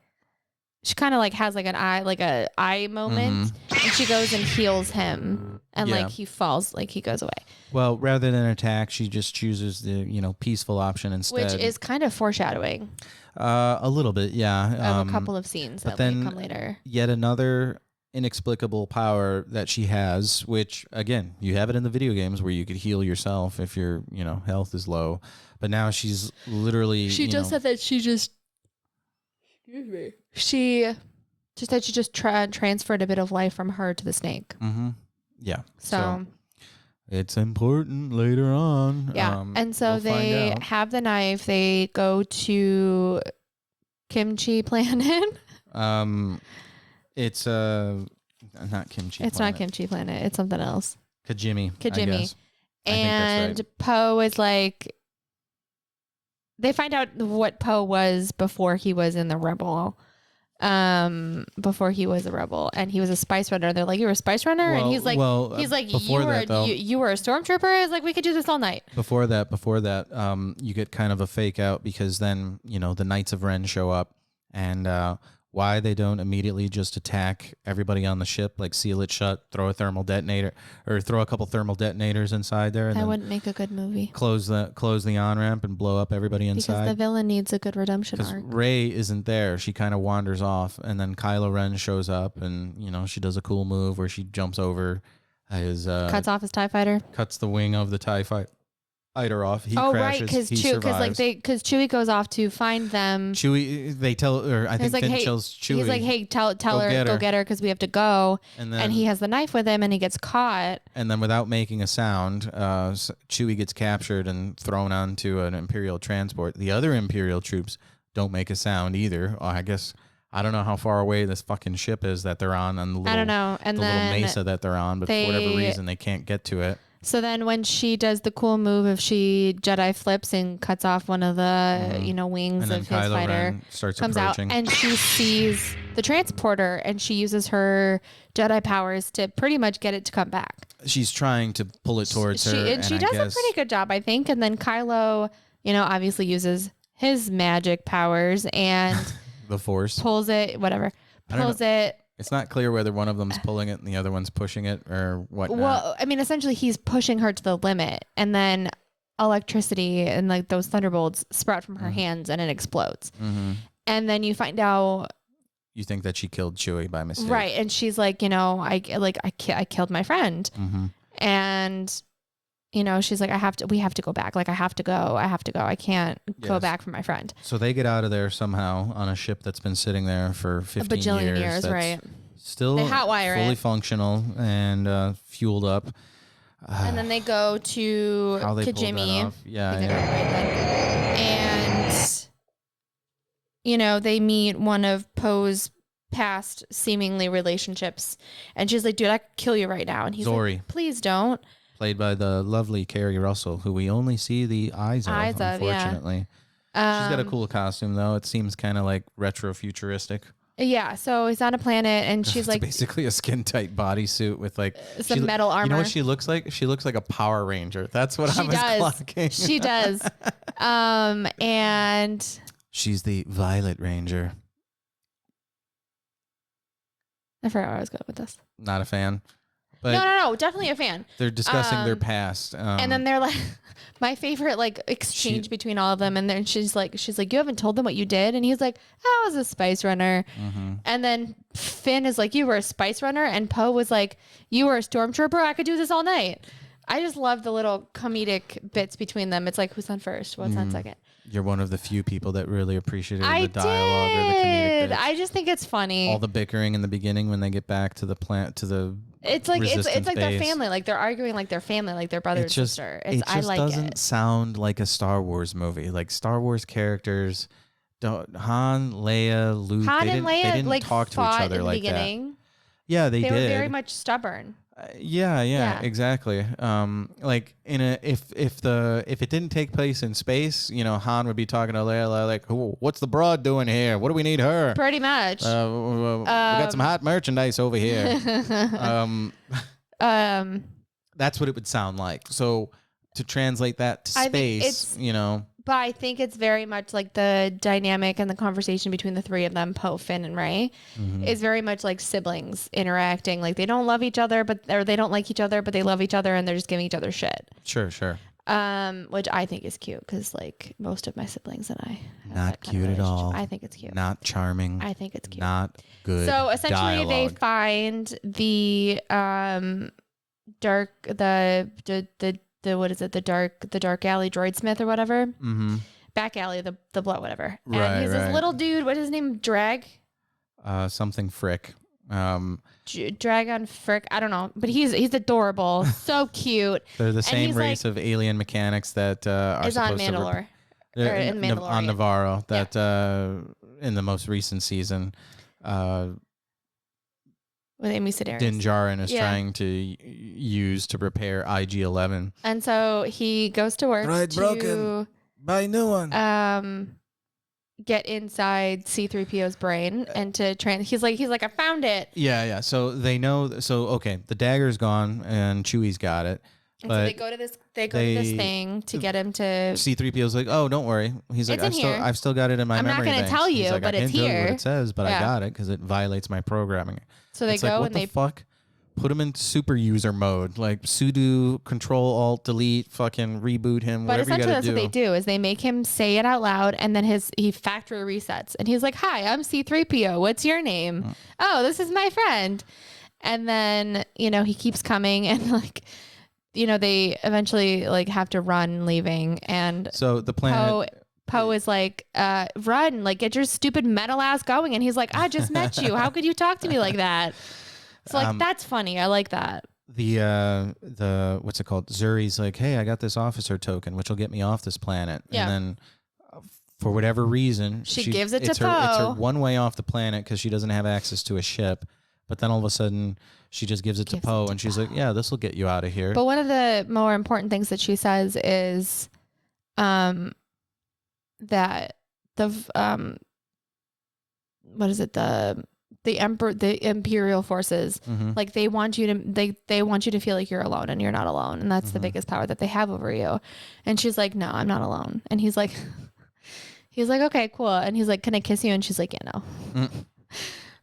she kind of like has like a eye moment, and she goes and heals him, and like he falls, like he goes away. Well, rather than attack, she just chooses the peaceful option instead, which is kind of foreshadowing. A little bit, yeah. Of a couple of scenes that will come later. Yet another inexplicable power that she has, which again, you have it in the video games where you could heal yourself if your health is low, but now she's literally said that she just transferred a bit of life from her to the snake. Yeah, so it's important later on. Yeah, and so they have the knife. They go to Kimchi Planet. It's not Kimchi. It's not Kimchi Planet. It's something else. Kajimi. And right. Poe is like, they find out what Poe was before he was in the Rebel. Before he was a rebel, and he was a spice runner. They're like, you were a spice runner, and he's like, you were a stormtrooper. I was like, we could do this all night. Before that, you get kind of a fake out, because then the Knights of Ren show up, and why they don't immediately just attack everybody on the ship, like seal it shut, throw a thermal detonator, or throw a couple thermal detonators inside there, and that wouldn't make a good movie. Close the on ramp and blow up everybody inside. Because the villain needs a good redemption arc. Rey isn't there; she kind of wanders off, and then Kylo Ren shows up, and she does a cool move where she jumps over his cuts off his TIE fighter, cuts the wing of the TIE fighter off. He crashes. Right, because Chewie goes off to find them. Chewie, they tell, or I think Finn tells Chewie. He's like, hey, tell her, go get her, because we have to go. And he has the knife with him, and he gets caught. And then without making a sound, Chewie gets captured and thrown onto an Imperial transport. The other Imperial troops don't make a sound either. I guess, I don't know how far away this fucking ship is that they're on the little, I don't know. And the little mesa that they're on, but for whatever reason, they can't get to it. So then when she does the cool move of she Jedi flips and cuts off one of the, wings of his Kylo fighter, Ren comes approaching. Out, and she sees the transporter, and she uses her Jedi powers to pretty much get it to come back. She's trying to pull it towards her. And she does a pretty good job, I think. And then Kylo, obviously uses his magic powers and the Force pulls it, whatever. Pulls it. It's not clear whether one of them's pulling it and the other one's pushing it or whatnot. Well, I mean, essentially he's pushing her to the limit, and then electricity and like those thunderbolts sprout from her hands, and it explodes. And then you find out. You think that she killed Chewie by mistake, right? And she's like, I killed my friend, and she's like, we have to go back. Like, I have to go. I can't go back for my friend. So they get out of there somehow on a ship that's been sitting there for 15 a bajillion years, right? Still they hotwire fully functional and fueled up. And then they go to Kajimi. And they meet one of Poe's past seemingly relationships. And she's like, dude, I could kill you right now. And he's Zori. like, please don't. Played by the lovely Kerry Russell, who we only see the eyes of, unfortunately. Yeah. She's got a cool costume, though. It seems kind of like retro-futuristic. Yeah, so he's on a planet, and she's like... basically a skin-tight bodysuit with like... some metal armor. You know what she looks like? She looks like a Power Ranger. That's what I was clocking. She does. And... she's the Violet Ranger. I forgot where I was going with this. Not a fan. But no, definitely a fan. They're discussing their past. And then they're like, my favorite like exchange between all of them. And then she's like, you haven't told them what you did. And he's like, I was a spice runner. Mm-hmm. And then Finn is like, you were a spice runner. And Poe was like, you were a stormtrooper. I could do this all night. I just love the little comedic bits between them. It's like, who's on first? What's on second? You're one of the few people that really appreciated the dialogue or the comedic bits. I just think it's funny. All the bickering in the beginning when they get back to the plant, to the it's like resistance like base. their family, like they're arguing like their family, like their brother and sister. It just doesn't sound like a Star Wars movie. Like Star Wars characters, Han, Leia, Luke. Han and Leia they didn't like talk to each other like that. Yeah, they did. They were very much stubborn. Yeah, exactly. Like if it didn't take place in space, you know, Han would be talking to Leia like, "What's the broad doing here? What do we need her?" Pretty much. We got some hot merchandise over here. That's what it would sound like. So to translate that to space, you know. But I think it's very much like the dynamic and the conversation between the three of them, Poe, Finn, and Rey, is very much like siblings interacting. Like they don't love each other, or they don't like each other, but they love each other, and they're just giving each other shit. Sure. Which I think is cute because like most of my siblings and I not cute at all. I think it's cute. Not charming. I think it's cute. Not good. So essentially, dialogue. they find the dark what is it? The dark alley droidsmith or whatever. Mm-hmm. Back alley, the blow, whatever. And he's this little dude. What is his name? Drag? Something Frick. Dragon Frick. I don't know, but he's adorable. So cute. They're the same race of alien mechanics that are is supposed on Mandalore. In Mandalorian. On Navarro. That in the most recent season. With Amy Sedaris. Din Djarin is trying to use to repair IG-11. And so he goes to work broken. Buy a new one. Get inside C-3PO's brain and to he's like I found it. Yeah. So they know. So okay, the dagger's gone and Chewie's got it. And so they go to this thing to get him to. C-3PO's like, oh, don't worry. He's like, I've still got it in my memory. I'm not going to tell you, like, but I it's can't here. Tell you what it says, but I got it because it violates my programming. So they go and they fuck. Put him in super user mode, like sudo control alt delete, fucking reboot him. But whatever essentially, you that's what they do is they make him say it out loud, and then he factory resets, and he's like, "Hi, I'm C-3PO. What's your name? Oh, this is my friend." And then he keeps coming, and like. They eventually like have to run leaving. And so the planet Poe is like, run, like get your stupid metal ass going. And he's like, I just met you. How could you talk to me like that? So like, that's funny. I like that. The what's it called? Zuri's like, hey, I got this officer token, which will get me off this planet. Yeah. And then for whatever reason, she gives it to Poe. It's her one way off the planet because she doesn't have access to a ship. But then all of a sudden, she just gives it to Poe, and she's like, yeah, this will get you out of here. But one of the more important things that she says is that the what is it? The Imperial forces, like they want you to they want you to feel like you're alone and you're not alone. And that's the biggest power that they have over you. And she's like, no, I'm not alone. And he's like, okay, cool. And he's like, can I kiss you? And she's like, yeah, no.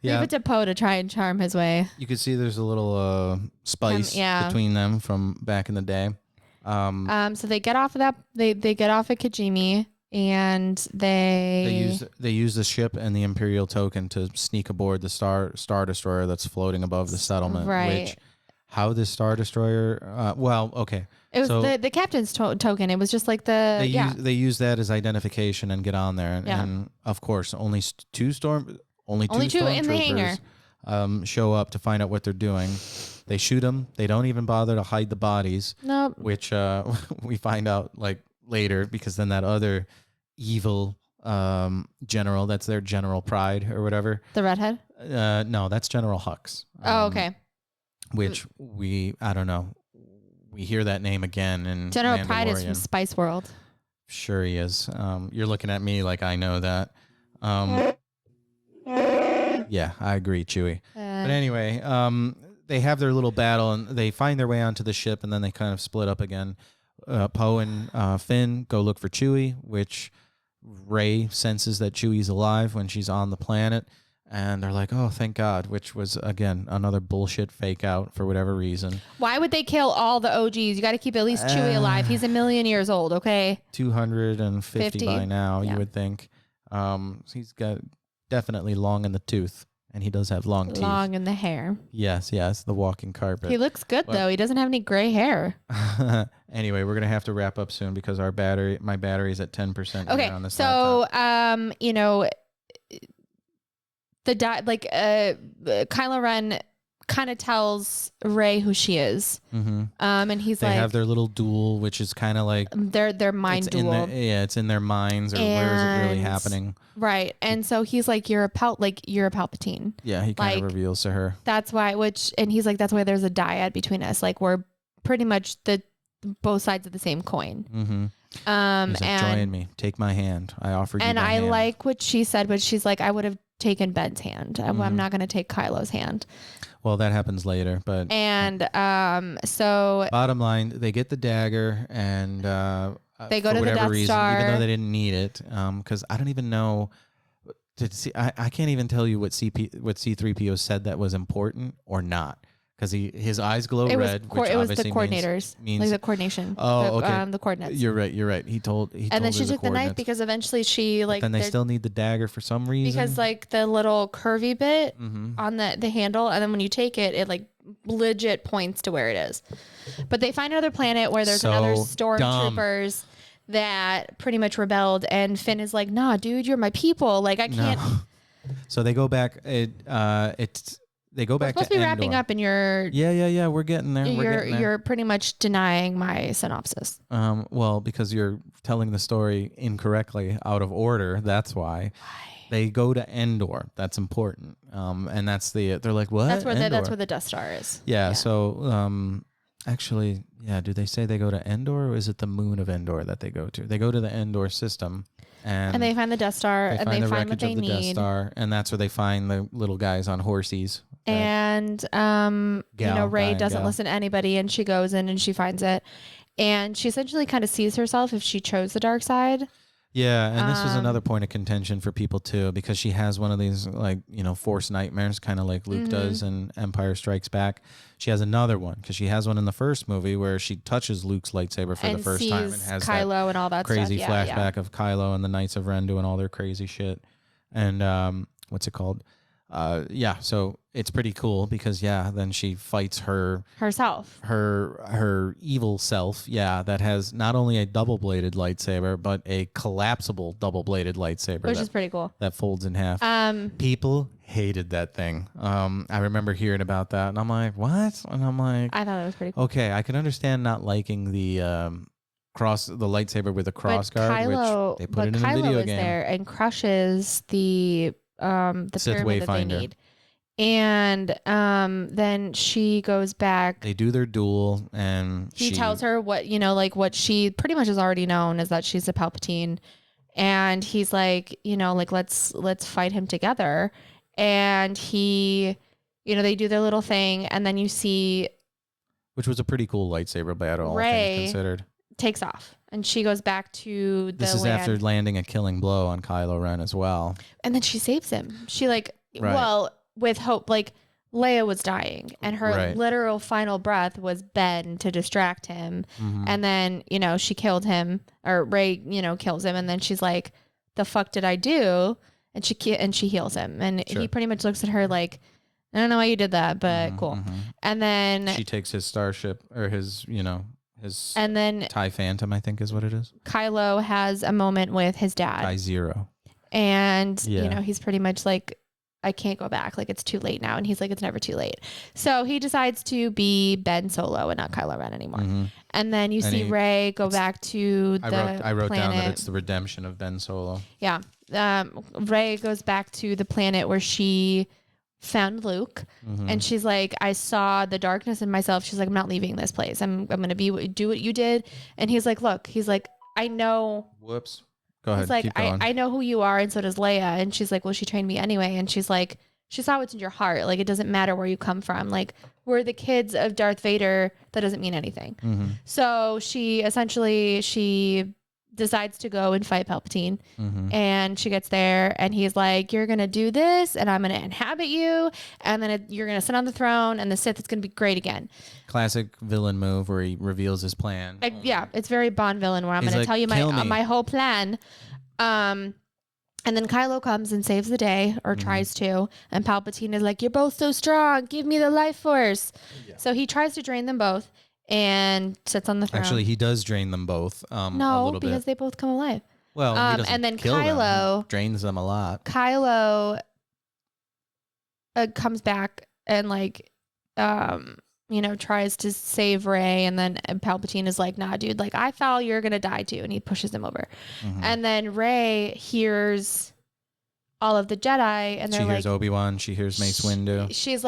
Leave it to Poe to try and charm his way. You can see there's a little spice between them from back in the day. So they get off of that. They get off at Kijimi, and they use the ship and the Imperial token to sneak aboard the Star Destroyer that's floating above the settlement. Right. Which, how this Star Destroyer? Well, okay. It was the captain's token. It was just like they use that as identification and get on there. And of course, only two in the hangar show up to find out what they're doing. They shoot them. They don't even bother to hide the bodies. Nope. Which we find out like later because then that other evil general. That's their General Pride or whatever. The redhead? No, that's General Hux. Oh, okay. Which I don't know. We hear that name again in General Mandalorian. Pride is from Spice World. Sure he is. You're looking at me like I know that. Yeah, I agree, Chewie. But anyway, they have their little battle and they find their way onto the ship and then they kind of split up again. Poe and Finn go look for Chewie, which Rey senses that Chewie's alive when she's on the planet. And they're like, oh, thank God, which was, again, another bullshit fake out for whatever reason. Why would they kill all the OGs? You got to keep at least Chewie alive. He's 1,000,000 years old, okay? 250 by now, you would think. He's got definitely long in the tooth, and he does have long teeth. Long in the hair. Yes, the walking carpet. He looks good, though. He doesn't have any gray hair. Anyway, we're going to have to wrap up soon because my battery's at 10%. Okay, on this so, laptop. Kylo Ren kind of tells Rey who she is. Mm-hmm. And he's they have their little duel, which is kind of like their mind duel. It's in their minds, or where is it really happening? Right. And so he's like, you're a Palpatine. Yeah, he kind of reveals to her. That's why, and he's like, that's why there's a dyad between us. Like, we're pretty much both sides of the same coin. Mm-hmm. He's like, join me, take my hand. I offered you my hand. And I like what she said, but she's like, I would have taken Ben's hand. I'm not going to take Kylo's hand. Well, that happens later, but so bottom line, they get the dagger and they go to the Death Star, even though they didn't need it, because I don't even know. I can't even tell you what C-3PO said that was important or not. Because his eyes glow red, which it was obviously the coordinators, means like the coordination. Oh, okay. The coordinates. You're right. He told and then she took the knife because eventually she then they still need the dagger for some reason. Because like the little curvy bit on the handle, and then when you take it, it like legit points to where it is. But they find another planet where there's another stormtroopers that pretty much rebelled, and Finn is like, "Nah, dude, you're my people. Like I can't." No. So they go back. They go back to Endor. Supposed to be wrapping up, and you're we're getting there. You're pretty much denying my synopsis. Well, because you're telling the story incorrectly, out of order. That's why. They go to Endor. That's important. And that's they're like, what? That's where the Death Star is. Yeah. So actually, do they say they go to Endor, or is it the moon of Endor that they go to? They go to the Endor system. And they find the Death Star, and they find what they need. Death Star, and that's where they find the little guys on horsies. And Rey doesn't listen to anybody, and she goes in and she finds it, and she essentially kind of sees herself if she chose the dark side. Yeah, and this was another point of contention for people too, because she has one of these Force nightmares, kind of like Luke does in Empire Strikes Back. She has another one because she has one in the first movie where she touches Luke's lightsaber for the first time and has Kylo and all that crazy stuff. flashback of Kylo and the Knights of Ren doing all their crazy shit. And what's it called? So it's pretty cool because then she fights herself, her evil self. Yeah, that has not only a double-bladed lightsaber but a collapsible double-bladed lightsaber, which is pretty cool. That folds in half. People hated that thing. I remember hearing about that, and I'm like, what? And I'm like, I thought it was pretty cool. Okay, I can understand not liking the lightsaber with a crossguard, which they put it in a video game. There and crushes the Sith pyramid that they need. And then she goes back. They do their duel, and he tells her what what she pretty much has already known is that she's a Palpatine, and he's like, let's fight him together. And he, they do their little thing, and then you see, which was a pretty cool lightsaber battle, all Rey things considered. Takes off, and she goes back to the This is land. after landing a killing blow on Kylo Ren as well. And then she saves him. She with hope, Leia was dying, and her literal final breath was Ben to distract him. Mm-hmm. And then, she killed him, or Rey, kills him. And then she's like, the fuck did I do? And she heals him. And he pretty much looks at her like, I don't know why you did that, but cool. Mm-hmm. And then she takes his starship, or his, and then TIE Phantom, I think is what it is. Kylo has a moment with his dad. TIE Zero. And, he's pretty much like, I can't go back. Like, it's too late now. And he's like, it's never too late. So he decides to be Ben Solo and not Kylo Ren anymore. Mm-hmm. And then you see Rey go back to I wrote planet. Down that it's the redemption of Ben Solo. Yeah. Rey goes back to the planet where she found Luke, and she's like, I saw the darkness in myself. She's like, I'm not leaving this place. I'm going to do what you did. And he's like, look, I know. Whoops. Go ahead. He's like, I know who you are, and so does Leia. And she's like, well, she trained me anyway. And she's like, she saw what's in your heart. Like, it doesn't matter where you come from. Like, we're the kids of Darth Vader. That doesn't mean anything. Mm-hmm. So she decides to go and fight Palpatine. Mm-hmm. And she gets there, and he's like, you're going to do this, and I'm going to inhabit you, and then you're going to sit on the throne, and the Sith is going to be great again. Classic villain move where he reveals his plan. Yeah, it's very Bond villain where I'm going to tell you my whole plan. And then Kylo comes and saves the day, or tries to, and Palpatine is like, you're both so strong, give me the life force. Yeah. So he tries to drain them both and sits on the throne. Actually, he does drain them both a little bit. Because they both come alive. Well, he doesn't and then kill Kylo them. He drains them a lot. Kylo comes back and tries to save Rey, and then Palpatine is like, nah, dude, like, I fell, you're gonna die too, and he pushes him over. Mm-hmm. And then Rey hears all of the Jedi, and she hears Obi-Wan, she hears Mace Windu. She's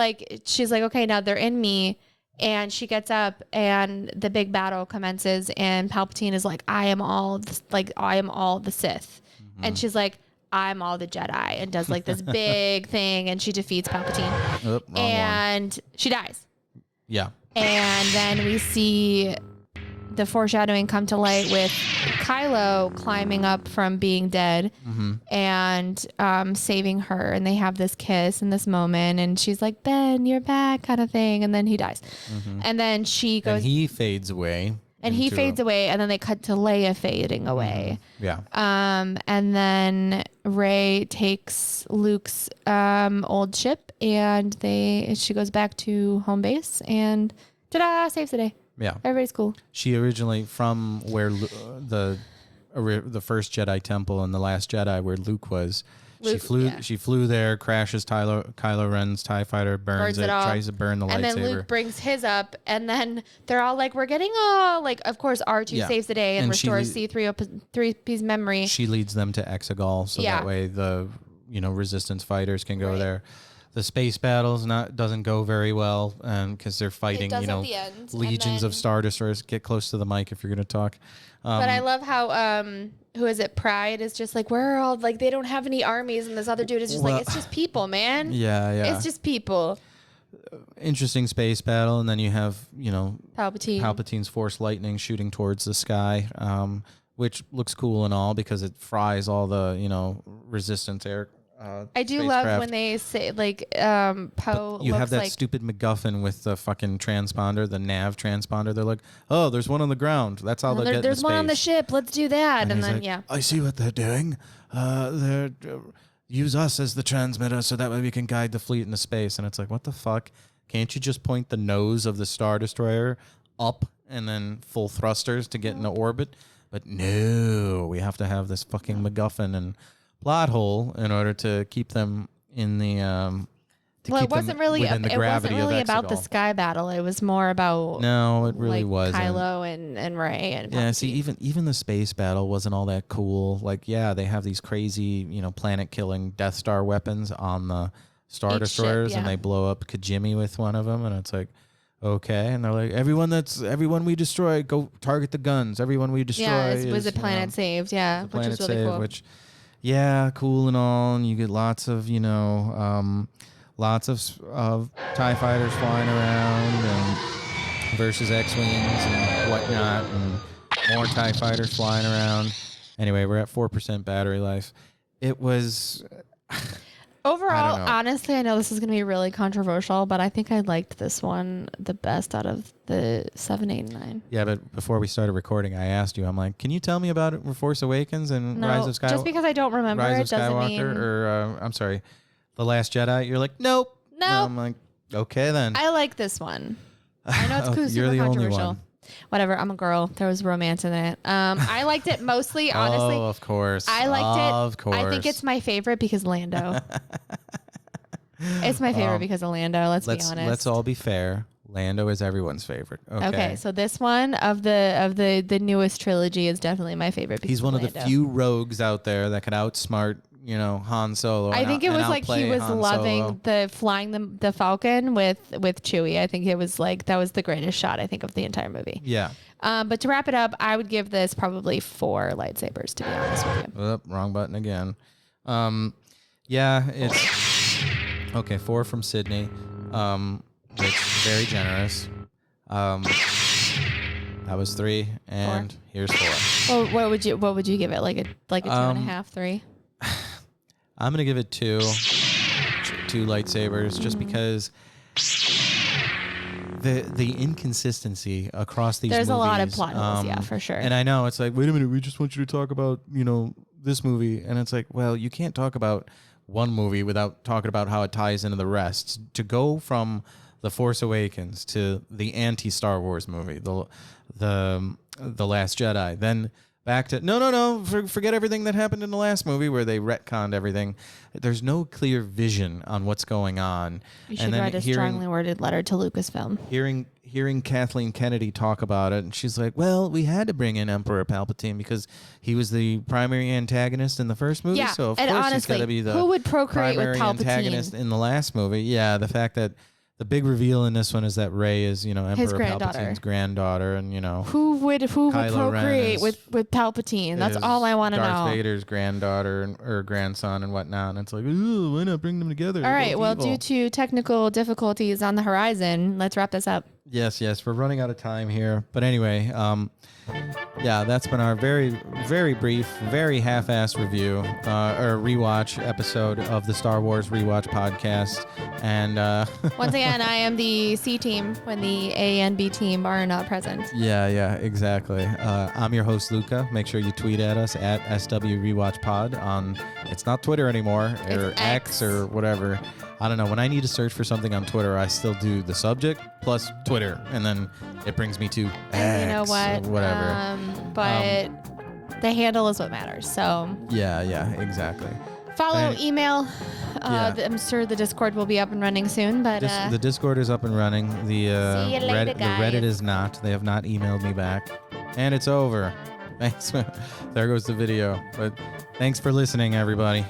like, okay, now they're in me. And she gets up, and the big battle commences, and Palpatine is like, I am all the Sith. Mm-hmm. And she's like, I'm all the Jedi, and does like this big thing, and she defeats Palpatine. And she dies. Yeah. And then we see the foreshadowing come to light with Kylo climbing up from being dead and saving her. And they have this kiss in this moment. And she's like, Ben, you're back, kind of thing. And then he dies. Mm-hmm. And then she goes. And he fades away. And he fades away. And then they cut to Leia fading away. Yeah. And then Rey takes Luke's old ship, and she goes back to home base, and ta-da, saves the day. Yeah, everybody's cool. She originally from where the first Jedi Temple and the Last Jedi, where Luke was. She flew there, crashes Kylo Ren's TIE fighter, burns it, tries to burn the lightsaber. And then Luke brings his up, and then they're all like, we're getting of course R2 saves the day and restores C-3PO's memory. She leads them to Exegol, so that way the Resistance fighters can go there. The space battles doesn't go very well because they're fighting, legions of Star Destroyers. Get close to the mic if you're going to talk. But I love how, who is it? Pride is just like, we're all like, they don't have any armies. And this other dude is just like, it's just people, man. Yeah. It's just people. Interesting space battle. And then you have, Palpatine's Force lightning shooting towards the sky, which looks cool and all because it fries all the, Resistance air. I do love when they say Poe. You have that stupid MacGuffin with the fucking transponder, the nav transponder. They're like, oh, there's one on the ground. That's how they get. There's one on the ship. Let's do that. And then like, I see what they're doing. They're use us as the transmitter so that way we can guide the fleet into space. And it's like, what the fuck? Can't you just point the nose of the Star Destroyer up and then full thrusters to get into orbit? But no, we have to have this fucking MacGuffin and plot hole in order to keep them in the it wasn't really about the sky battle. It was more about it really wasn't. Kylo and Rey and Palpatine. See, even the space battle wasn't all that cool. Like, yeah, they have these crazy planet killing Death Star weapons on the Star Destroyers, and they blow up Kijimi with one of them, and it's like, okay, and they're like, everyone we destroy, go target the guns. Everyone we destroy, was a planet saved, which is really cool. Yeah, cool and all, and you get lots of TIE fighters flying around and versus X-wings and whatnot, and more TIE fighters flying around. Anyway, we're at 4% battery life. It was overall, honestly, I know this is going to be really controversial, but I think I liked this one the best out of the 7, 8, and 9. Yeah, but before we started recording, I asked you, I'm like, can you tell me about Force Awakens and Rise of Skywalker? Just because I don't remember Rise it of doesn't Skywalker, mean... or, I'm sorry, The Last Jedi? You're like, nope. I'm like, okay then. I like this one. I know it's You're super the controversial. only one. Whatever, I'm a girl. There was romance in it. I liked it mostly, honestly. Oh, of course. I liked it. Of course. I think it's my favorite because Lando. It's my favorite because of Lando. Let's be honest. Let's all be fair. Lando is everyone's favorite. Okay. So this one of the newest trilogy is definitely my favorite. He's one of the few rogues out there that could outsmart, Han Solo. I think it was like he was loving the flying the Falcon with Chewie. I think it was like that was the greatest shot I think of the entire movie. Yeah. But to wrap it up, I would give this probably 4 lightsabers, to be honest with you. Oop, wrong button again. Yeah, it's okay. 4 from Sydney. It's very generous. That was 3, and 4. Here's 4. Well, what would you give it? Like a 2.5, 3? I'm gonna give it 2 lightsabers, just because the inconsistency across these There's movies. a lot of plot holes, yeah, for sure. And I know it's like, wait a minute, we just want you to talk about this movie, and it's like, well, you can't talk about one movie without talking about how it ties into the rest. To go from The Force Awakens to the anti-Star Wars movie, the Last Jedi, then back to no, forget everything that happened in the last movie where they retconned everything. There's no clear vision on what's going on. You should write a strongly worded letter to Lucasfilm. Hearing Kathleen Kennedy talk about it, and she's like, well, we had to bring in Emperor Palpatine because he was the primary antagonist in the first movie. Yeah, so of and course honestly, he's got to be the who would procreate with primary Palpatine? Antagonist in the last movie. Yeah, the fact that the big reveal in this one is that Rey is, Emperor Palpatine's granddaughter, and who would Kylo procreate with Palpatine? That's all I want to know. Darth Vader's granddaughter or grandson and whatnot. And it's like, ooh, why not bring them together? All right. Well, due to technical difficulties on the horizon, let's wrap this up. Yes, we're running out of time here. But anyway, yeah, that's been our very, very brief, very half-assed review or rewatch episode of the Star Wars Rewatch podcast. And once again, I am the C team when the A and B team are not present. Yeah, exactly. I'm your host, Luca. Make sure you tweet at us at SWRewatchPod on, it's not Twitter anymore, or X or whatever. I don't know. When I need to search for something on Twitter, I still do the subject plus Twitter, and then it brings me to X, you know what? Or whatever. But the handle is what matters. So yeah, exactly. Follow, email. I'm sure the Discord will be up and running soon. But the Discord is up and running. The see you later, the Reddit is not. They have not emailed me back, and it's over. Thanks. There goes the video. But thanks for listening, everybody.